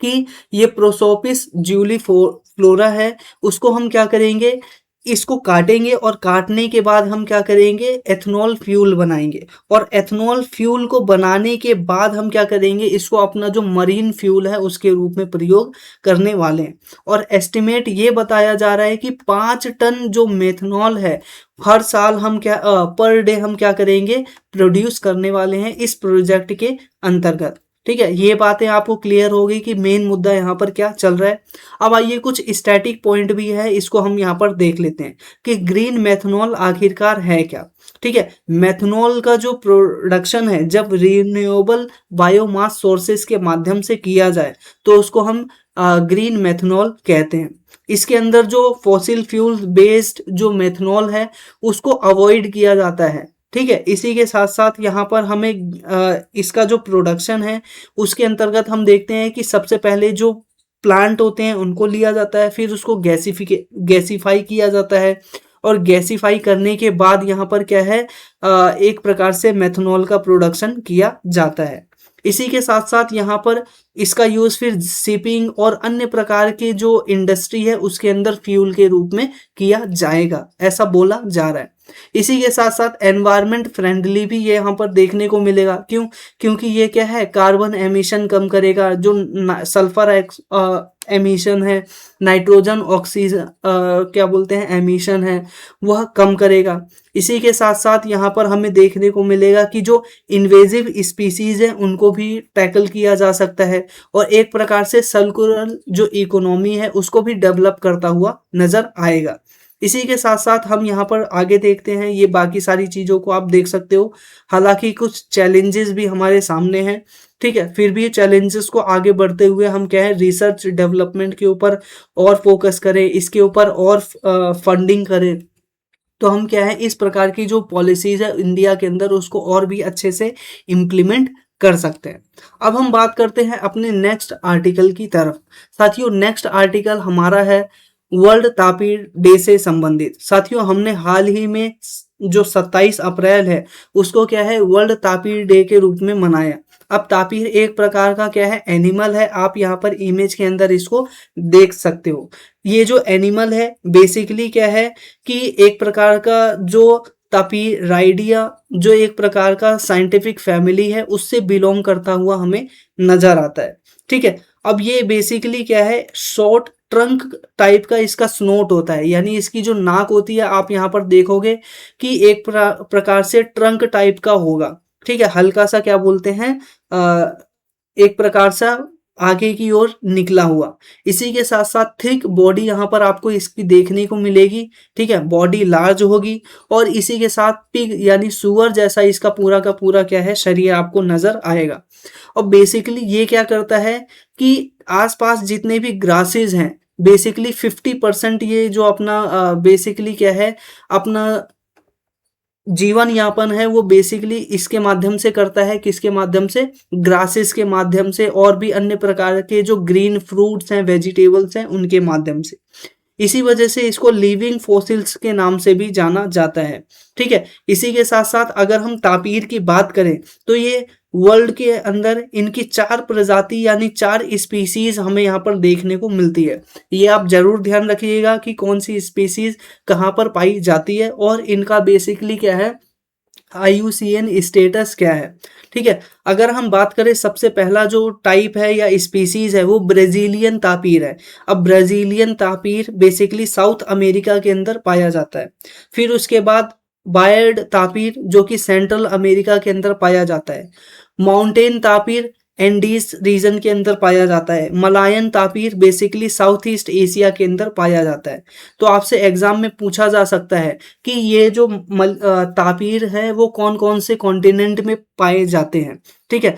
कि ये प्रोसोपिस फ्लोरा है, उसको हम क्या करेंगे, इसको काटेंगे और काटने के बाद हम क्या करेंगे, एथनॉल फ्यूल बनाएंगे। और एथनॉल फ्यूल को बनाने के बाद हम क्या करेंगे, इसको अपना जो मरीन फ्यूल है उसके रूप में प्रयोग करने वाले हैं। और एस्टिमेट ये बताया जा रहा है कि 5 टन जो मेथनॉल है हर साल हम क्या पर डे हम क्या करेंगे, प्रोड्यूस करने वाले हैं इस प्रोजेक्ट के अंतर्गत। ठीक है, ये बातें आपको क्लियर हो गई कि मेन मुद्दा यहाँ पर क्या चल रहा है। अब आइए कुछ स्टैटिक पॉइंट भी है, इसको हम यहाँ पर देख लेते हैं कि ग्रीन मेथनॉल आखिरकार है क्या। ठीक है, मेथनॉल का जो प्रोडक्शन है जब रिन्यूएबल बायोमास सोर्सेस के माध्यम से किया जाए तो उसको हम ग्रीन मेथनॉल कहते हैं। इसके अंदर जो फॉसिल फ्यूल बेस्ड जो मेथनॉल है उसको अवॉइड किया जाता है। ठीक है, इसी के साथ साथ यहाँ पर हमें इसका जो प्रोडक्शन है उसके अंतर्गत हम देखते हैं कि सबसे पहले जो प्लांट होते हैं उनको लिया जाता है, फिर उसको गैसीफाई किया जाता है और गैसीफाई करने के बाद यहाँ पर क्या है, एक प्रकार से मेथनॉल का प्रोडक्शन किया जाता है। इसी के साथ साथ यहाँ पर इसका यूज फिर शिपिंग और अन्य प्रकार के जो इंडस्ट्री है उसके अंदर फ्यूल के रूप में किया जाएगा, ऐसा बोला जा रहा है। इसी के साथ साथ एनवायरमेंट फ्रेंडली भी ये यहाँ पर देखने को मिलेगा। क्यों? क्योंकि ये क्या है, कार्बन एमिशन कम करेगा, जो सल्फर एमिशन है, नाइट्रोजन ऑक्सीजन क्या बोलते हैं एमिशन है, वह कम करेगा। इसी के साथ साथ यहाँ पर हमें देखने को मिलेगा कि जो इन्वेजिव स्पीसीज है उनको भी टैकल किया जा सकता है और एक प्रकार से सर्कुलर जो इकोनॉमी है उसको भी डेवलप करता हुआ नजर आएगा। इसी के साथ साथ हम यहाँ पर आगे देखते हैं, ये बाकी सारी चीज़ों को आप देख सकते हो। हालांकि कुछ चैलेंजेस भी हमारे सामने हैं, ठीक है, फिर भी चैलेंजेस को आगे बढ़ते हुए हम क्या है, रिसर्च डेवलपमेंट के ऊपर और फोकस करें, इसके ऊपर और फंडिंग करें, तो हम क्या है इस प्रकार की जो पॉलिसीज है इंडिया के अंदर उसको और भी अच्छे से इम्प्लीमेंट कर सकते हैं। अब हम बात करते हैं अपने नेक्स्ट आर्टिकल की तरफ। साथियों, नेक्स्ट आर्टिकल हमारा है वर्ल्ड तापीर डे से संबंधित। साथियों, हमने हाल ही में जो 27 अप्रैल है उसको क्या है, वर्ल्ड तापीर डे के रूप में मनाया। अब तापीर एक प्रकार का क्या है, एनिमल है। आप यहाँ पर इमेज के अंदर इसको देख सकते हो। ये जो एनिमल है बेसिकली क्या है कि एक प्रकार का जो तापीराइडिया जो एक प्रकार का साइंटिफिक फैमिली है उससे बिलोंग करता हुआ हमें नजर आता है। ठीक है, अब ये बेसिकली क्या है, शॉर्ट ट्रंक टाइप का इसका स्नोट होता है, यानी इसकी जो नाक होती है आप यहाँ पर देखोगे कि एक प्रकार से ट्रंक टाइप का होगा। ठीक है, हल्का सा क्या बोलते हैं, एक प्रकार सा आगे की ओर निकला हुआ। इसी के साथ साथ थिक बॉडी यहाँ पर आपको इसकी देखने को मिलेगी। ठीक है, बॉडी लार्ज होगी और इसी के साथ पिग यानी सुअर जैसा इसका पूरा का पूरा क्या है, शरीर आपको नजर आएगा। और बेसिकली ये क्या करता है कि आसपास जितने भी ग्रासेस हैं बेसिकली 50% ये जो अपना बेसिकली क्या है, अपना जीवन यापन है वो बेसिकली इसके माध्यम से करता है। किसके माध्यम से? ग्रासेस के माध्यम से और भी अन्य प्रकार के जो ग्रीन फ्रूट्स हैं, वेजिटेबल्स हैं, उनके माध्यम से। इसी वजह से इसको लिविंग फॉसिल्स के नाम से भी जाना जाता है। ठीक है, इसी के साथ साथ अगर हम तापीर की बात करें तो ये वर्ल्ड के अंदर इनकी 4 प्रजाति यानी 4 स्पीसीज हमें यहाँ पर देखने को मिलती है। ये आप जरूर ध्यान रखिएगा कि कौन सी स्पीसीज कहाँ पर पाई जाती है और इनका बेसिकली क्या है, IUCN स्टेटस क्या है। ठीक है, अगर हम बात करें सबसे पहला जो टाइप है या स्पीसीज है वो ब्राजीलियन तापीर है। अब Brazilian tapir basically south America के अंदर पाया जाता है। फिर उसके बाद बायर्ड तापीर जो कि सेंट्रल अमेरिका के अंदर पाया जाता है। माउंटेन तापीर एंडीज रीजन के अंदर पाया जाता है। Malayan tapir basically south east Asia के अंदर पाया जाता है। तो आपसे एग्जाम में पूछा जा सकता है कि ये जो तापीर है वो कौन कौन से कॉन्टिनेंट में पाए जाते हैं। ठीक है,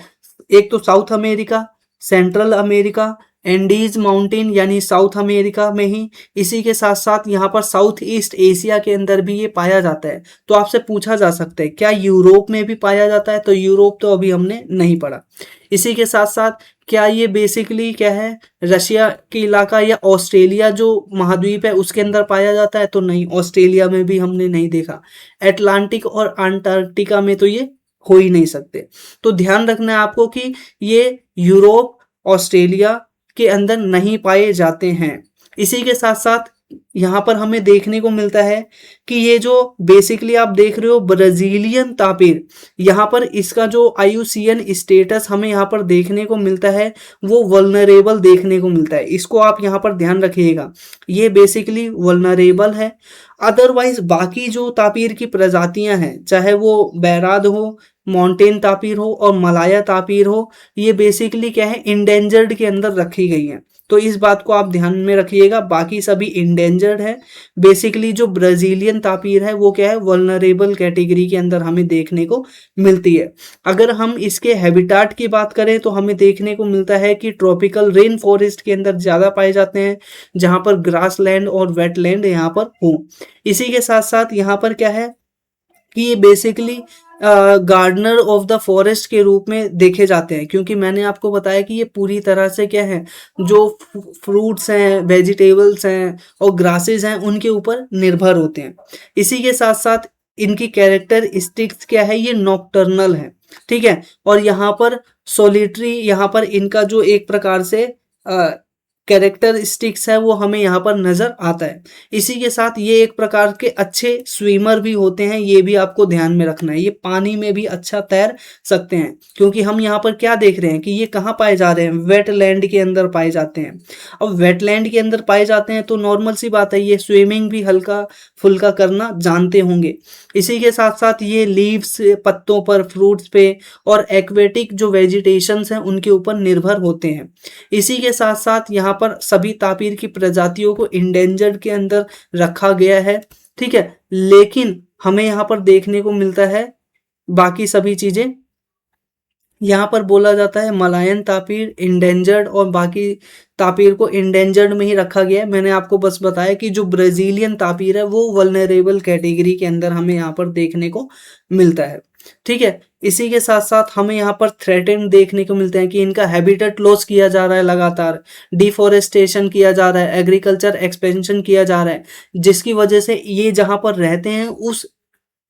एक तो south America, central America Andes mountain यानी साउथ अमेरिका में ही, इसी के साथ साथ यहाँ पर साउथ ईस्ट एशिया के अंदर भी ये पाया जाता है। तो आपसे पूछा जा सकता है क्या यूरोप में भी पाया जाता है, तो यूरोप तो अभी हमने नहीं पढ़ा। इसी के साथ साथ क्या ये बेसिकली क्या है, रशिया के इलाका या ऑस्ट्रेलिया जो महाद्वीप है उसके अंदर पाया जाता है, तो नहीं, ऑस्ट्रेलिया में भी हमने नहीं देखा। अटलांटिक और अंटार्कटिका में तो ये हो ही नहीं सकते। तो ध्यान रखना है आपको कि ये यूरोप, ऑस्ट्रेलिया के अंदर नहीं पाए जाते हैं। इसी के साथ साथ यहाँ पर हमें देखने को मिलता है कि ये जो बेसिकली आप देख रहे हो ब्राजीलियन तापीर, यहाँ पर इसका जो IUCN स्टेटस हमें यहाँ पर देखने को मिलता है वो वल्नरेबल देखने को मिलता है। इसको आप यहाँ पर ध्यान रखिएगा, ये बेसिकली वल्नरेबल है। अदरवाइज बाकी जो तापीर की प्रजातियां हैं, चाहे वो बैराद हो, माउंटेन तापीर हो और मलाया तापीर हो, ये बेसिकली क्या है, इंडेंजर्ड के अंदर रखी गई हैं। तो इस बात को आप ध्यान में रखिएगा, बाकी सभी इंडेंजर्ड है। बेसिकली जो ब्राजीलियन तापीर है वो क्या है, वल्नरेबल कैटेगरी के अंदर हमें देखने को मिलती है। अगर हम इसके हैबिटाट की बात करें तो हमें देखने को मिलता है कि ट्रॉपिकल रेन फॉरेस्ट के अंदर ज़्यादा पाए जाते हैं, जहाँ पर ग्रास लैंड और वेटलैंड यहाँ पर हो। इसी के साथ साथ यहाँ पर क्या है कि ये basically gardener of the forest के रूप में देखे जाते हैं, क्योंकि मैंने आपको बताया कि ये पूरी तरह से क्या है, जो फ्रूट्स हैं, वेजिटेबल्स हैं और ग्रासेस हैं उनके ऊपर निर्भर होते हैं। इसी के साथ साथ इनकी कैरेक्टरिस्टिक्स क्या है, ये नॉकटर्नल है, ठीक है। और यहाँ पर सोलिटरी, यहाँ पर इनका जो एक प्रकार से कैरेक्टरिस्टिक्स है वो हमें यहाँ पर नजर आता है। इसी के साथ ये एक प्रकार के अच्छे स्विमर भी होते हैं, ये भी आपको ध्यान में रखना है। ये पानी में भी अच्छा तैर सकते हैं, क्योंकि हम यहाँ पर क्या देख रहे हैं कि ये कहाँ पाए जा रहे हैं, वेटलैंड के अंदर पाए जाते हैं। अब वेटलैंड के अंदर पाए जाते हैं तो नॉर्मल सी बात है, ये स्विमिंग भी हल्का फुल्का करना जानते होंगे। इसी के साथ साथ ये लीव्स, पत्तों पर, फ्रूट्स पे और एक्वेटिक जो वेजिटेशंस हैं उनके ऊपर निर्भर होते हैं। इसी के साथ साथ यहाँ पर सभी तापीर की प्रजातियों को इंडेंजर्ड के अंदर रखा गया है, ठीक है। लेकिन हमें यहाँ पर देखने को मिलता है बाकी सभी चीजें, यहाँ पर बोला जाता है मलायन तापीर इंडेंजर्ड और बाकी तापीर को इंडेंजर्ड में ही रखा गया है। मैंने आपको बस बताया कि जो ब्राजीलियन तापीर है वो वल्नरेबल कैटेगरी के अंदर हमें यहाँ पर देखने को मिलता है, ठीक है। इसी के साथ साथ हमें यहाँ पर थ्रेटेंड देखने को मिलते हैं कि इनका हैबिटेट लॉस किया जा रहा है, लगातार डिफोरेस्टेशन किया जा रहा है, एग्रीकल्चर एक्सपेंशन किया जा रहा है, जिसकी वजह से ये जहाँ पर रहते हैं उस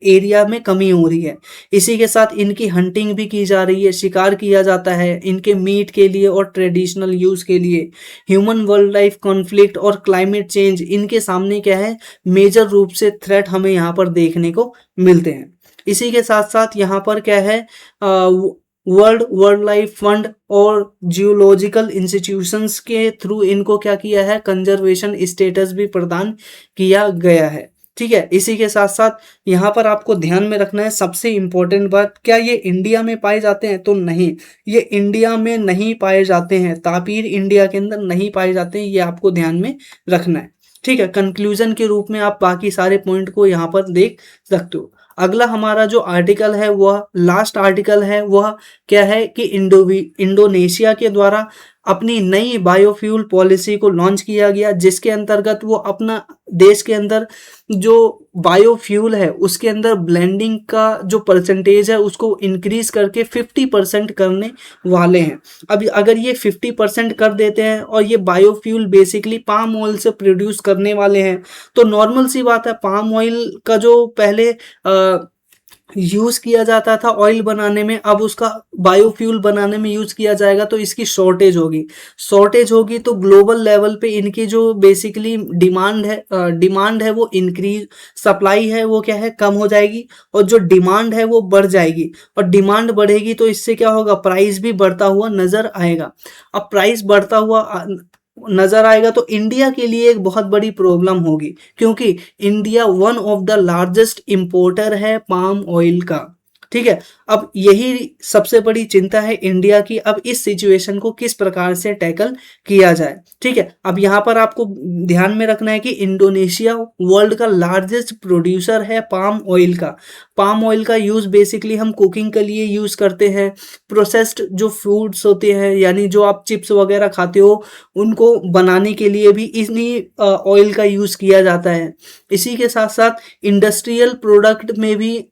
एरिया में कमी हो रही है। इसी के साथ इनकी हंटिंग भी की जा रही है, शिकार किया जाता है इनके मीट के लिए और ट्रेडिशनल यूज के लिए। ह्यूमन वाइल्ड लाइफ कॉन्फ्लिक्ट और क्लाइमेट चेंज इनके सामने क्या है, मेजर रूप से थ्रेट हमें यहाँ पर देखने को मिलते हैं। इसी के साथ साथ यहाँ पर क्या है, वर्ल्ड लाइफ फंड और जियोलॉजिकल इंस्टीट्यूशंस के थ्रू इनको क्या किया है, कंजर्वेशन स्टेटस भी प्रदान किया गया है, ठीक है। इसी के साथ साथ यहाँ पर आपको ध्यान में रखना है सबसे इम्पोर्टेंट बात, क्या ये इंडिया में पाए जाते हैं, तो नहीं, ये इंडिया में नहीं पाए जाते हैं। तापीर इंडिया के अंदर नहीं पाए जाते हैं, ये आपको ध्यान में रखना है, ठीक है। कंक्लूजन के रूप में आप बाकी सारे पॉइंट को यहाँ पर देख सकते हो। अगला हमारा जो आर्टिकल है वह लास्ट आर्टिकल है, वह क्या है कि इंडोनेशिया के द्वारा अपनी नई बायोफ्यूल पॉलिसी को लॉन्च किया गया, जिसके अंतर्गत वो अपना देश के अंदर जो बायोफ्यूल है उसके अंदर ब्लेंडिंग का जो परसेंटेज है उसको इंक्रीज करके 50% करने वाले हैं। अब अगर ये 50% कर देते हैं और ये बायोफ्यूल बेसिकली पाम ऑयल से प्रोड्यूस करने वाले हैं, तो नॉर्मल सी बात है, पाम ऑयल का जो पहले यूज किया जाता था ऑयल बनाने में, अब उसका बायोफ्यूल बनाने में यूज किया जाएगा, तो इसकी शॉर्टेज होगी तो ग्लोबल लेवल पे इनकी जो बेसिकली डिमांड है वो इंक्रीज, सप्लाई है वो क्या है, कम हो जाएगी, और जो डिमांड है वो बढ़ जाएगी। और डिमांड बढ़ेगी तो इससे क्या होगा, प्राइस भी बढ़ता हुआ नजर आएगा। अब प्राइस बढ़ता हुआ नजर आएगा तो इंडिया के लिए एक बहुत बड़ी प्रॉब्लम होगी, क्योंकि India one of the largest importer है पाम ऑयल का। ठीक है। अब यही सबसे बड़ी चिंता है इंडिया की, अब इस सिचुएशन को किस प्रकार से टैकल किया जाए। ठीक है, अब यहाँ पर आपको ध्यान में रखना है कि इंडोनेशिया वर्ल्ड का लार्जेस्ट प्रोड्यूसर है पाम ऑयल का। पाम ऑयल का यूज़ बेसिकली हम कुकिंग के लिए यूज़ करते हैं। प्रोसेस्ड जो फूड्स होते हैं, यानी जो आप चिप्स वगैरह खाते हो, उनको बनाने के लिए भी इन्हीं ऑयल का यूज़ किया जाता है। इसी के साथ साथ इंडस्ट्रियल प्रोडक्ट में भी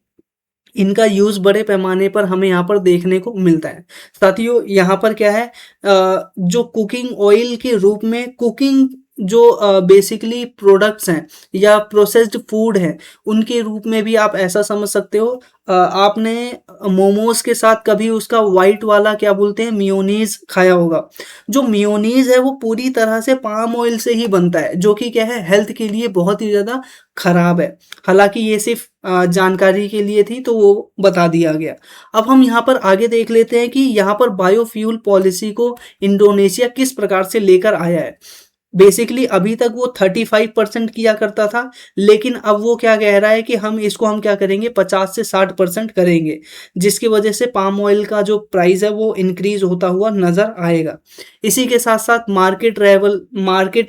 इनका यूज़ बड़े पैमाने पर हमें यहाँ पर देखने को मिलता है। साथियों, यहाँ पर क्या है, जो कुकिंग ऑयल के रूप में कुकिंग जो बेसिकली प्रोडक्ट्स हैं या प्रोसेस्ड फूड हैं, उनके रूप में भी आप ऐसा समझ सकते हो। आपने मोमोज के साथ कभी उसका वाइट वाला क्या बोलते हैं, मियोनीज खाया होगा। जो मियोनीज है वो पूरी तरह से पाम ऑयल से ही बनता है, जो कि क्या है, हेल्थ के लिए बहुत ही ज़्यादा खराब है। हालांकि ये सिर्फ जानकारी के लिए थी तो वो बता दिया गया। अब हम यहाँ पर आगे देख लेते हैं कि यहाँ पर बायोफ्यूल पॉलिसी को इंडोनेशिया किस प्रकार से लेकर आया है। बेसिकली अभी तक वो 35% किया करता था, लेकिन अब वो क्या कह रहा है कि हम क्या करेंगे, 50 से 60% करेंगे, जिसकी वजह से पाम ऑयल का जो प्राइस है वो इंक्रीज होता हुआ नजर आएगा। इसी के साथ साथ मार्केट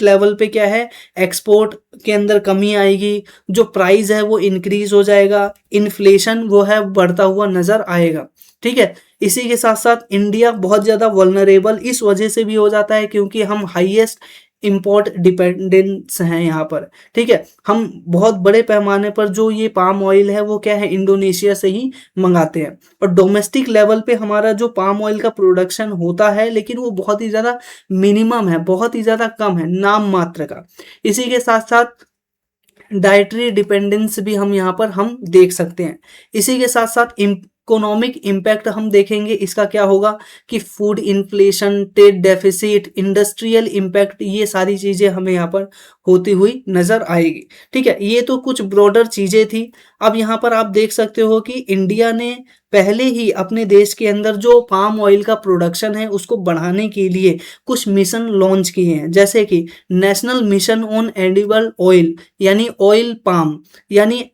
लेवल पे क्या है, एक्सपोर्ट के अंदर कमी आएगी, जो प्राइस है वो इंक्रीज हो जाएगा, इन्फ्लेशन वो है बढ़ता हुआ नजर आएगा। ठीक है, इसी के साथ साथ इंडिया बहुत ज़्यादा वल्नरेबल इस वजह से भी हो जाता है क्योंकि हम हाईएस्ट इम्पोर्ट डिपेंडेंस हैं यहाँ पर। ठीक है, हम बहुत बड़े पैमाने पर जो ये पाम ऑयल है वो क्या है, इंडोनेशिया से ही मंगाते हैं। और डोमेस्टिक लेवल पे हमारा जो पाम ऑयल का प्रोडक्शन होता है, लेकिन वो बहुत ही ज़्यादा मिनिमम है, बहुत ही ज़्यादा कम है, नाम मात्र का। इसी के साथ साथ डाइटरी डिपेंडेंस भी हम यहाँ पर हम देख सकते हैं। इसी के साथ साथ इकोनॉमिक इम्पैक्ट हम देखेंगे, इसका क्या होगा कि food inflation, trade deficit, industrial impact, ये सारी चीज़ें हमें यहाँ पर होती हुई नज़र आएगी। ठीक है, ये तो कुछ ब्रॉडर चीज़ें थी। अब यहाँ पर आप देख सकते हो कि इंडिया ने पहले ही अपने देश के अंदर जो पाम ऑयल का प्रोडक्शन है उसको बढ़ाने के लिए कुछ मिशन लॉन्च किए हैं, जैसे कि national mission on edible oil यानी ऑयल पाम यानी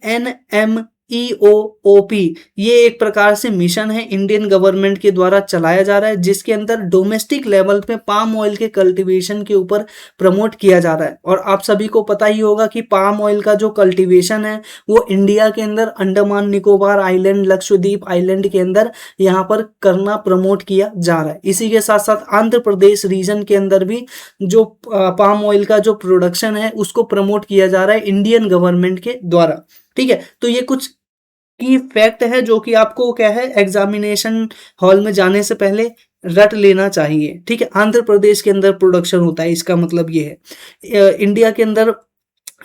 NMEOOP। ये एक प्रकार से मिशन है इंडियन गवर्नमेंट के द्वारा चलाया जा रहा है, जिसके अंदर डोमेस्टिक लेवल पे पाम ऑयल के कल्टीवेशन के ऊपर प्रमोट किया जा रहा है। और आप सभी को पता ही होगा कि पाम ऑयल का जो कल्टीवेशन है वो इंडिया के अंदर अंडमान निकोबार आइलैंड, लक्षद्वीप आइलैंड के अंदर यहाँ पर करना प्रमोट किया जा रहा है। इसी के साथ साथ आंध्र प्रदेश रीजन के अंदर भी जो पाम ऑयल का जो प्रोडक्शन है उसको प्रमोट किया जा रहा है इंडियन गवर्नमेंट के द्वारा। ठीक है, तो ये कुछ की फैक्ट है जो कि आपको क्या है, एग्जामिनेशन हॉल में जाने से पहले रट लेना चाहिए। ठीक है, आंध्र प्रदेश के अंदर प्रोडक्शन होता है, इसका मतलब ये है। इंडिया के अंदर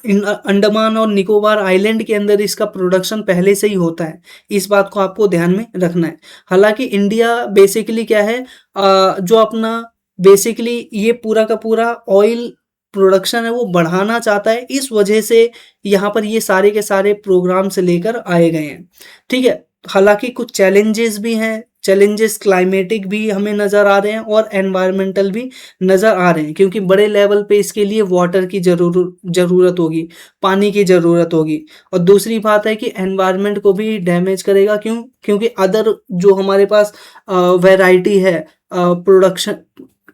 अंडमान और निकोबार आइलैंड के अंदर इसका प्रोडक्शन पहले से ही होता है, इस बात को आपको ध्यान में रखना है। हालांकि इंडिया बेसिकली क्या है, जो अपना बेसिकली ये पूरा का पूरा ऑयल प्रोडक्शन है वो बढ़ाना चाहता है, इस वजह से यहाँ पर ये सारे के सारे प्रोग्राम से लेकर आए गए हैं। ठीक है, हालांकि कुछ चैलेंजेस भी हैं, चैलेंजेस क्लाइमेटिक भी हमें नज़र आ रहे हैं और एनवायरमेंटल भी नज़र आ रहे हैं, क्योंकि बड़े लेवल पे इसके लिए वाटर की ज़रूरत होगी, पानी की ज़रूरत होगी। और दूसरी बात है कि एनवायरमेंट को भी डैमेज करेगा, क्योंकि अदर जो हमारे पास वैरायटी है प्रोडक्शन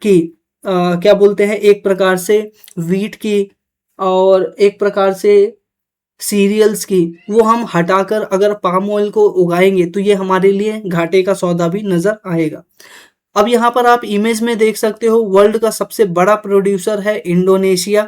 की, क्या बोलते हैं, एक प्रकार से वीट की और एक प्रकार से सीरियल्स की, वो हम हटाकर अगर पाम ऑयल को उगाएंगे तो ये हमारे लिए घाटे का सौदा भी नजर आएगा। अब यहाँ पर आप इमेज में देख सकते हो, वर्ल्ड का सबसे बड़ा प्रोड्यूसर है इंडोनेशिया,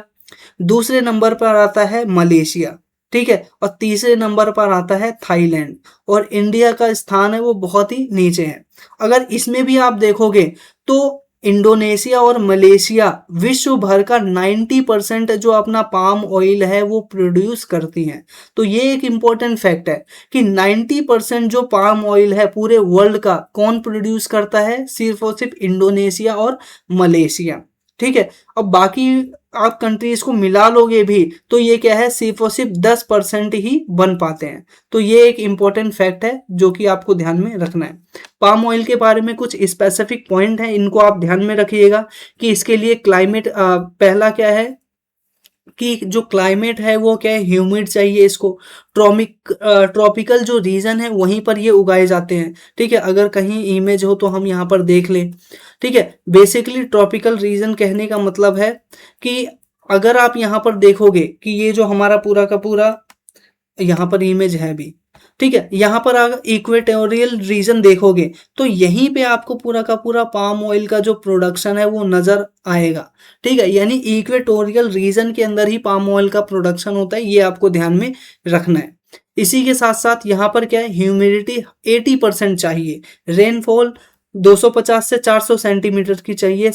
दूसरे नंबर पर आता है मलेशिया, ठीक है, और तीसरे नंबर पर आता है थाईलैंड, और इंडिया का स्थान है वो बहुत ही नीचे है। अगर इसमें भी आप देखोगे तो इंडोनेशिया और मलेशिया विश्व भर का 90% जो अपना पाम ऑयल है वो प्रोड्यूस करती हैं। तो ये एक इम्पोर्टेंट फैक्ट है कि 90% जो पाम ऑयल है पूरे वर्ल्ड का कौन प्रोड्यूस करता है, सिर्फ और सिर्फ इंडोनेशिया और मलेशिया। ठीक है, अब बाकी आप कंट्रीज को मिला लोगे भी तो ये क्या है, सिर्फ और सिर्फ 10% ही बन पाते हैं। तो ये एक इम्पोर्टेंट फैक्ट है जो कि आपको ध्यान में रखना है। पाम ऑयल के बारे में कुछ स्पेसिफिक पॉइंट है, इनको आप ध्यान में रखिएगा कि इसके लिए क्लाइमेट, पहला क्या है, कि जो क्लाइमेट है वो क्या है, ह्यूमिड चाहिए इसको। ट्रॉपिकल जो रीजन है वहीं पर ये उगाए जाते हैं। ठीक है, अगर कहीं इमेज हो तो हम यहाँ पर देख लें। ठीक है, बेसिकली ट्रॉपिकल रीजन कहने का मतलब है कि अगर आप यहाँ पर देखोगे कि ये जो हमारा पूरा का पूरा यहाँ पर इमेज है भी, ठीक है, यहाँ पर अगर इक्वेटोरियल रीजन देखोगे तो यहीं पे आपको पूरा का पूरा पाम ऑयल का जो प्रोडक्शन है वो नजर आएगा। ठीक है, यानी इक्वेटोरियल रीजन के अंदर ही पाम ऑयल का प्रोडक्शन होता है, ये आपको ध्यान में रखना है। इसी के साथ साथ यहाँ पर क्या है, ह्यूमिडिटी 80% चाहिए, रेनफॉल 250 से 400 सेंटीमीटर की चाहिए,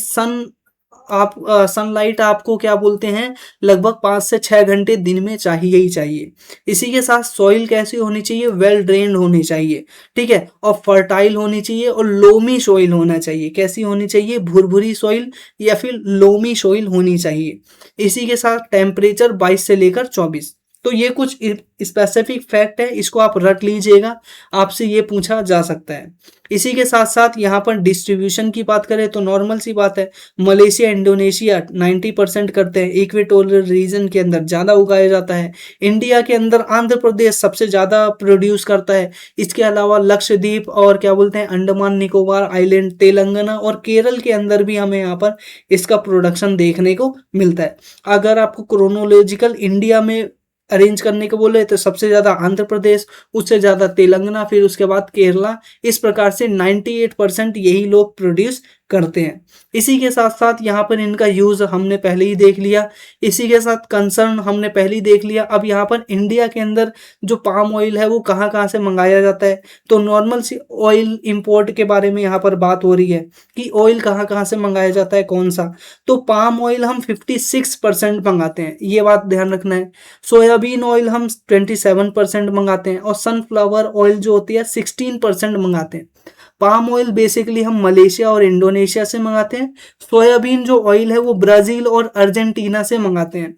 सनलाइट आपको क्या बोलते हैं, लगभग 5 से 6 घंटे दिन में चाहिए ही चाहिए। इसी के साथ सॉइल कैसी होनी चाहिए, वेल ड्रेन्ड होनी चाहिए। ठीक है, और फर्टाइल होनी चाहिए और लोमी सॉइल होना चाहिए। कैसी होनी चाहिए, भुरभुरी सॉइल या फिर लोमी सॉइल होनी चाहिए। इसी के साथ टेम्परेचर 22 से लेकर 24। तो ये कुछ स्पेसिफिक फैक्ट है, इसको आप रट लीजिएगा, आपसे ये पूछा जा सकता है। इसी के साथ साथ यहाँ पर डिस्ट्रीब्यूशन की बात करें तो नॉर्मल सी बात है, मलेशिया इंडोनेशिया 90% करते हैं, इक्वेटोरियल रीजन के अंदर ज़्यादा उगाया जाता है। इंडिया के अंदर आंध्र प्रदेश सबसे ज़्यादा प्रोड्यूस करता है। इसके अलावा लक्षद्वीप और क्या बोलते हैं अंडमान निकोबार आइलैंड, तेलंगाना और केरल के अंदर भी हमें यहाँ पर इसका प्रोडक्शन देखने को मिलता है। अगर आपको क्रोनोलॉजिकल इंडिया में अरेंज करने को बोले तो सबसे ज़्यादा आंध्र प्रदेश, उससे ज़्यादा तेलंगाना, फिर उसके बाद केरला। इस प्रकार से 98% यही लोग प्रोड्यूस करते हैं। इसी के साथ साथ यहाँ पर इनका यूज़ हमने पहले ही देख लिया, इसी के साथ कंसर्न हमने पहले ही देख लिया। अब यहाँ पर इंडिया के अंदर जो पाम ऑयल है वो कहाँ कहाँ से मंगाया जाता है, तो नॉर्मल सी ऑयल इंपोर्ट के बारे में यहाँ पर बात हो रही है कि ऑयल कहाँ कहाँ से मंगाया जाता है, कौन सा। तो पाम ऑयल हम 56% मंगाते हैं, ये बात ध्यान रखना है। सोयाबीन ऑयल हम 27% मंगाते हैं और सनफ्लावर ऑयल जो होती है 16% मंगाते हैं। पाम ऑयल बेसिकली हम मलेशिया और इंडोनेशिया से मंगाते हैं। सोयाबीन जो ऑयल है वो ब्राज़ील और अर्जेंटीना से मंगाते हैं।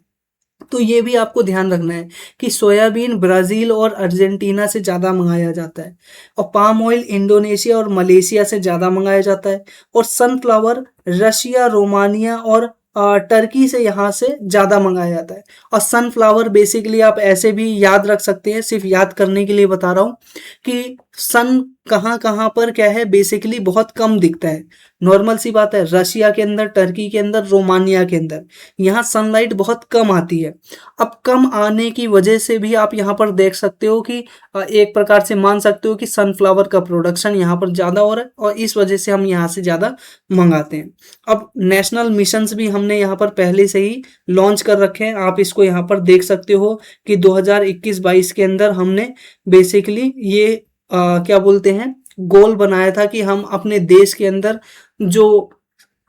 तो ये भी आपको ध्यान रखना है कि सोयाबीन ब्राज़ील और अर्जेंटीना से ज़्यादा मंगाया जाता है और पाम ऑयल इंडोनेशिया और मलेशिया से ज़्यादा मंगाया जाता है। और सनफ्लावर रशिया, रोमानिया और टर्की से यहाँ से ज़्यादा मंगाया जाता है। और सनफ्लावर बेसिकली आप ऐसे भी याद रख सकते हैं, सिर्फ याद करने के लिए बता रहा हूँ कि सन कहाँ कहाँ पर क्या है, बेसिकली बहुत कम दिखता है। नॉर्मल सी बात है, रशिया के अंदर, टर्की के अंदर, रोमानिया के अंदर यहाँ सनलाइट बहुत कम आती है। अब कम आने की वजह से भी आप यहाँ पर देख सकते हो कि एक प्रकार से मान सकते हो कि सनफ्लावर का प्रोडक्शन यहाँ पर ज़्यादा हो रहा है और इस वजह से हम यहाँ से ज़्यादा मंगाते हैं। अब नेशनल मिशंस भी हमने यहाँ पर पहले से ही लॉन्च कर रखे हैं, आप इसको यहाँ पर देख सकते हो कि 2021-22 के अंदर हमने बेसिकली ये क्या बोलते हैं गोल बनाया था कि हम अपने देश के अंदर जो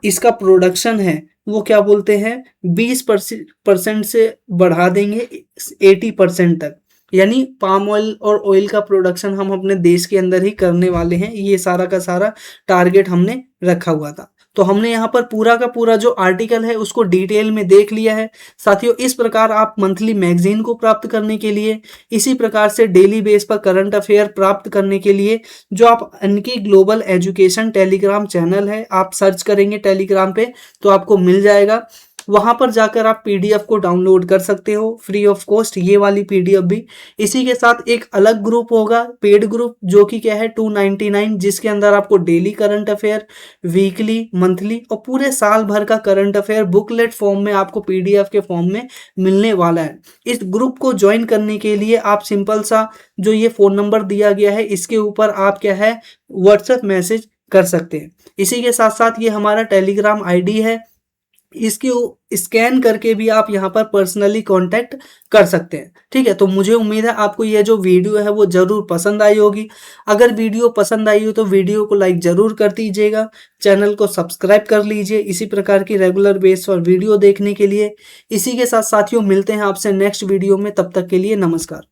इसका प्रोडक्शन है वो क्या बोलते हैं 20% से बढ़ा देंगे 80% तक। यानी पाम ऑयल और ऑयल का प्रोडक्शन हम अपने देश के अंदर ही करने वाले हैं, ये सारा का सारा टारगेट हमने रखा हुआ था। तो हमने यहाँ पर पूरा का पूरा जो आर्टिकल है उसको डिटेल में देख लिया है। साथियों, इस प्रकार आप मंथली मैगजीन को प्राप्त करने के लिए, इसी प्रकार से डेली बेस पर करंट अफेयर प्राप्त करने के लिए जो आप NK global education Telegram channel है, आप सर्च करेंगे टेलीग्राम पे तो आपको मिल जाएगा। वहां पर जाकर आप पीडीएफ को डाउनलोड कर सकते हो फ्री ऑफ कॉस्ट, ये वाली पीडीएफ भी। इसी के साथ एक अलग ग्रुप होगा, पेड ग्रुप, जो कि क्या है 299, जिसके अंदर आपको daily current affair, weekly, monthly और पूरे साल भर का करंट अफेयर बुकलेट फॉर्म में आपको पीडीएफ के फॉर्म में मिलने वाला है। इस ग्रुप को ज्वाइन करने के लिए आप सिंपल सा जो ये फोन नंबर दिया गया है इसके ऊपर आप क्या है व्हाट्सएप मैसेज कर सकते हैं। इसी के साथ साथ ये हमारा टेलीग्राम आईडी है, इसके स्कैन करके भी आप यहाँ पर पर्सनली कांटेक्ट कर सकते हैं। ठीक है, तो मुझे उम्मीद है आपको यह जो वीडियो है वो जरूर पसंद आई होगी। अगर वीडियो पसंद आई हो तो वीडियो को लाइक जरूर कर दीजिएगा, चैनल को सब्सक्राइब कर लीजिए इसी प्रकार की रेगुलर बेस पर वीडियो देखने के लिए। इसी के साथ साथियों मिलते हैं आपसे नेक्स्ट वीडियो में, तब तक के लिए नमस्कार।